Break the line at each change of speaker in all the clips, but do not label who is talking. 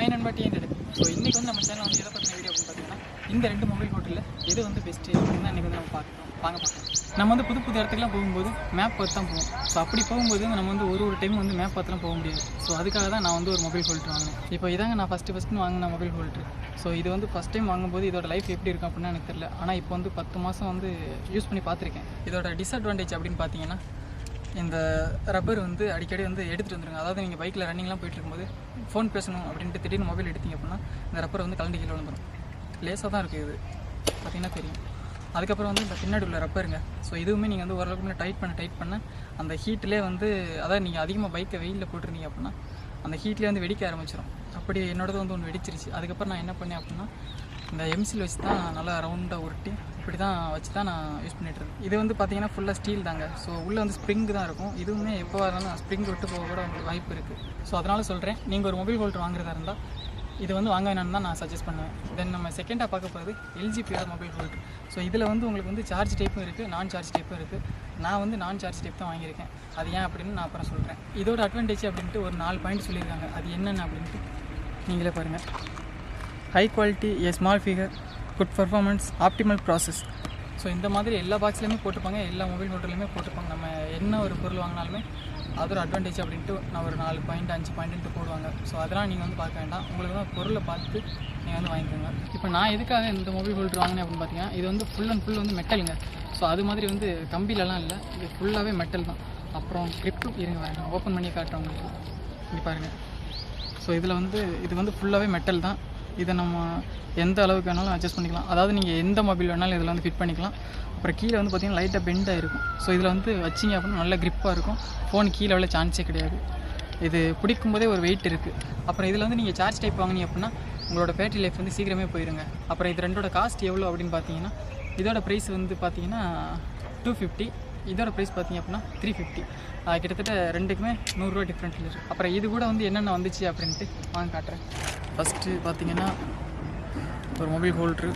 Hi நண்பா TNR. So இன்றைக்கி வந்து நம்ம சேனல் வந்து எதை பற்றின வீடியோ அப்படின்னு பார்த்தீங்கன்னா இந்த 2 மொபைல் ஹோட்டலில் எது வந்து பெஸ்ட்டு அப்படின்னு தான் இன்றைக்கி வந்து நம்ம பார்க்கலாம். நம்ம வந்து புது இடத்துக்குலாம் போகும்போது மேப் பார்த்து தான் போவோம். ஸோ அப்படி போகும்போது நம்ம வந்து ஒரு டைம் வந்து மேப் பார்த்துலாம் போக முடியாது. ஸோ அதுக்காக தான் நான் வந்து ஒரு மொபைல் ஹோல்டர் வாங்கினேன். இப்போ இதாங்க நான் ஃபஸ்ட்டு வாங்கின மொபைல் ஹோல்டர். ஸோ இது வந்து ஃபஸ்ட் டைம் வாங்கும்போது இதோட லைஃப் எப்படி இருக்கும் அப்படின்னு எனக்கு தெரியல. ஆனால் இப்போ வந்து 10 மாதம் வந்து யூஸ் பண்ணி பார்த்துருக்கேன். இதோட டிஸ்அட்வான்டேஜ் அப்படின்னு பார்த்தீங்கன்னா இந்த ரப்பர் வந்து அடிக்கடி வந்து எடுத்துகிட்டு வந்துருங்க. அதாவது நீங்கள் பைக்கில் ரன்னிங்லாம் போயிட்டு இருக்கும்போது ஃபோன் பேசணும் அப்படின்ட்டு திடீர்னு மொபைல் எடுத்திங்க அப்படின்னா இந்த ரப்பர் வந்து கலந்து கீழே விழுந்துடும். லேசாக தான் இருக்குது, இது பார்த்திங்கன்னா தெரியும். அதுக்கப்புறம் வந்து இந்த பின்னாடி உள்ள ரப்பருங்க. ஸோ இதுவுமே நீங்கள் வந்து ஓரளவுக்கு டைட் பண்ண அந்த ஹீட்டிலே வந்து அதாவது நீங்கள் அதிகமாக பைக்கை வெயிலில் போட்டிருந்தீங்க அப்படின்னா அந்த ஹீட்லேயே வந்து வெடிக்க ஆரம்பிச்சிடும். அப்படி என்னோடது வந்து ஒன்று வெடிச்சிருச்சு. அதுக்கப்புறம் நான் என்ன பண்ணேன் அப்படின்னா இந்த எம்சில் வச்சு தான் நல்லா ரவுண்டாக உருட்டி இப்படி தான் வச்சு தான் நான் யூஸ் பண்ணிகிட்ருக்கேன். இது வந்து பார்த்திங்கன்னா ஃபுல்லாக ஸ்டீல் தாங்க. ஸோ உள்ளே வந்து ஸ்ப்ரிங் தான் இருக்கும். இதுவுமே எப்போ வரலாம் ஸ்ப்ரிங் விட்டு போக கூட உங்களுக்கு வாய்ப்பு இருக்குது. ஸோ அதனால் சொல்கிறேன், நீங்கள் ஒரு மொபைல் ஹோல்டர் வாங்குறதா இருந்தால் இது வந்து வாங்க வேணான்னு தான் நான் சஜஸ்ட் பண்ணுவேன். தென் நம்ம செகண்டாக பார்க்க போகிறது LG மொபைல் ஹோல்டர். ஸோ இதில் வந்து உங்களுக்கு வந்து சார்ஜ் டைப்பும் இருக்குது, நான் சார்ஜ் டைப்பும் இருக்குது. நான் வந்து நான் சார்ஜ் டைப் தான் வாங்கியிருக்கேன். அது ஏன் அப்படின்னு நான் அப்புறம் சொல்கிறேன். இதோட அட்வான்டேஜ் அப்படின்ட்டு ஒரு 4 பாயிண்ட் சொல்லியிருக்காங்க. அது என்னென்ன அப்படின்ட்டு நீங்களே பாருங்கள். High quality, small figure, good performance, optimal process. So இந்த மாதிரி எல்லா பாக்ஸ்லையுமே போட்டுப்பாங்க, எல்லா மொபைல் ஹோட்டல்லையுமே போட்டுப்பாங்க. நம்ம என்ன ஒரு பொருள் வாங்கினாலுமே அதோட அட்வான்டேஜ் அப்படின்ட்டு நான் ஒரு 4 பாயிண்ட் 5 பாயிண்ட்டு போடுவாங்க. ஸோ அதெல்லாம் நீங்கள் வந்து பார்க்க வேண்டாம். உங்களுக்கு தான் பொருளை பார்த்து நீங்கள் வந்து வாங்கிக்கோங்க. இப்போ நான் எதுக்காக இந்த மொபைல் ஹோல்டர் வாங்கினேன் அப்படின்னு பார்த்தீங்கன்னா இது வந்து ஃபுல் அண்ட் ஃபுல் வந்து மெட்டலுங்க. ஸோ அது மாதிரி வந்து கம்பிலலாம் இல்லை, இது ஃபுல்லாகவே மெட்டல் தான். அப்புறம் கிரிப்பு இருங்க வேறு ஓப்பன் பண்ணி காட்டுறேன் உங்களுக்கு. இங்கே பாருங்கள். ஸோ இதில் வந்து இது வந்து ஃபுல்லாகவே மெட்டல் தான். இதை நம்ம எந்த அளவுக்கு வேணாலும் அட்ஜஸ்ட் பண்ணிக்கலாம். அதாவது நீங்கள் எந்த மொபைல் வேணாலும் இதில் வந்து ஃபிட் பண்ணிக்கலாம். அப்புறம் கீழே வந்து பார்த்திங்கன்னா லைட்டாக பெண்டாக இருக்கும். ஸோ இதில் வந்து வச்சிங்க அப்படின்னா நல்ல க்ரிப்பாக இருக்கும். ஃபோன் கீழே விட சான்ஸே கிடையாது. இது பிடிக்கும் போதே ஒரு வெயிட் இருக்குது. அப்புறம் இதில் வந்து நீங்கள் சார்ஜ் டைப் வாங்கினீங்க அப்படின்னா உங்களோட பேட்டரி லைஃப் வந்து சீக்கிரமே போயிருங்க. அப்புறம் இது ரெண்டோட காஸ்ட் எவ்வளோ அப்படின்னு பார்த்தீங்கன்னா இதோட ப்ரைஸ் வந்து பார்த்தீங்கன்னா 250, இதோட ப்ரைஸ் பார்த்திங்க அப்படின்னா 350. கிட்டத்தட்ட ரெண்டுக்குமே 100 ரூபா டிஃப்ரெண்ட்டில் இருக்குது. அப்புறம் இது கூட வந்து என்னென்ன வந்துச்சு அப்படின்ட்டு வாங்க காட்டுறேன். ஃபஸ்ட்டு பார்த்திங்கன்னா ஒரு மொபைல் ஹோல்ட்ரு,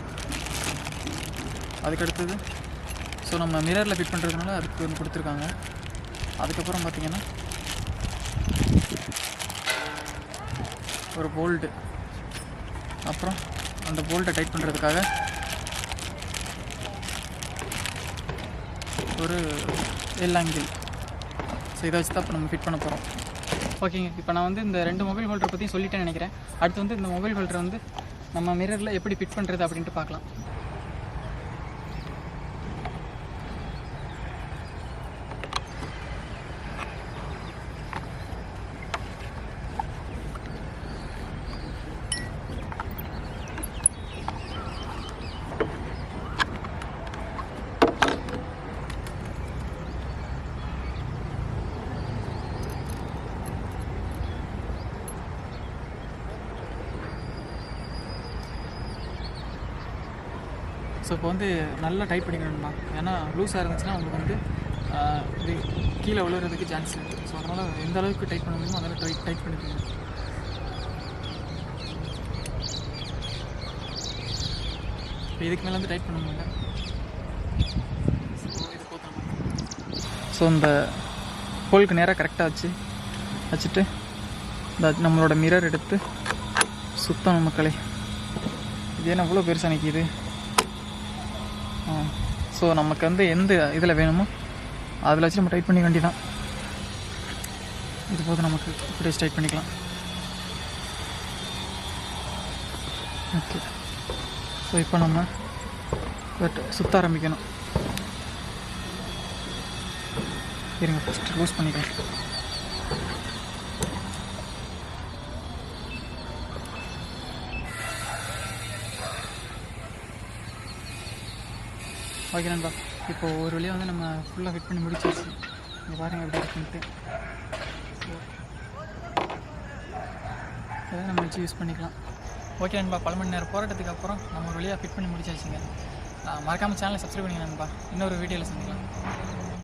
அதுக்கடுத்தது ஸோ நம்ம மிரரில் ஃபிட் பண்ணுறதுனால அதுக்கு ஒன்று கொடுத்துருக்காங்க. அதுக்கப்புறம் பார்த்திங்கன்னா ஒரு போல்ட்டு, அப்புறம் அந்த போல்ட்டை டைட் பண்ணுறதுக்காக ஒரு ஆங்கிள். ஸோ இதை வச்சு தான் இப்போ நம்ம ஃபிட் பண்ண போகிறோம். ஓகேங்க, இப்போ நான் வந்து இந்த 2 மொபைல் ஹோல்டரை பற்றியும் சொல்லிட்டேன்னு நினைக்கிறேன். அடுத்து வந்து இந்த மொபைல் ஹோல்டரை வந்து நம்ம மிரரில் எப்படி ஃபிட் பண்ணுறது அப்படின்ட்டு பார்க்கலாம். ஸோ இப்போ வந்து நல்லா டைட் பண்ணிக்கணும்மா. ஏன்னா லூஸாக இருந்துச்சுன்னா உங்களுக்கு வந்து இது கீழே விழுறதுக்கு சான்ஸ் இருக்குது. ஸோ அதனால் எந்த அளவுக்கு டைட் பண்ண முடியுமோ அதெல்லாம் டைட் பண்ணிக்கணும். இப்போ இதுக்கு மேலே வந்து டைட் பண்ண முடியல. ஸோ இது போத்தணும். ஸோ இந்த ஹோலுக்கு நேராக கரெக்டாக வச்சுட்டு இந்த நம்மளோட மிரர் எடுத்து சுத்தம் மக்களே. இது என்ன அவ்வளோ பெருசாக நிற்கிது. ஸோ நமக்கு வந்து எந்த இதில் வேணுமோ அதில் வச்சு நம்ம டைட் பண்ணிக்க வேண்டியதான். இது போது நமக்கு இப்படி டைட் பண்ணிக்கலாம். ஓகே, ஸோ இப்போ நம்ம சுற்ற ஆரம்பிக்கணும். இருங்க ஃபஸ்ட்டு லூஸ் பண்ணிக்கலாம். ஓகே நண்பா, இப்போது ஒரு வழியாக வந்து நம்ம ஃபுல்லாக ஃபிட் பண்ணி முடிச்சிருச்சு. இங்கே பாருங்கள் எப்படி இருக்குன்ட்டு. ஸோ இதை நம்ம வச்சு யூஸ் பண்ணிக்கலாம். ஓகே நண்பா, பல மணி நேரம் போராட்டத்துக்கு அப்புறம் நம்ம ஒரு வழியாக ஃபிட் பண்ணி முடிச்சாச்சுங்க. மறக்காமல் சேனலை சப்ஸ்கிரைப் பண்ணிங்க நண்பா. இன்னொரு வீடியோவில் சந்திக்கலாம்.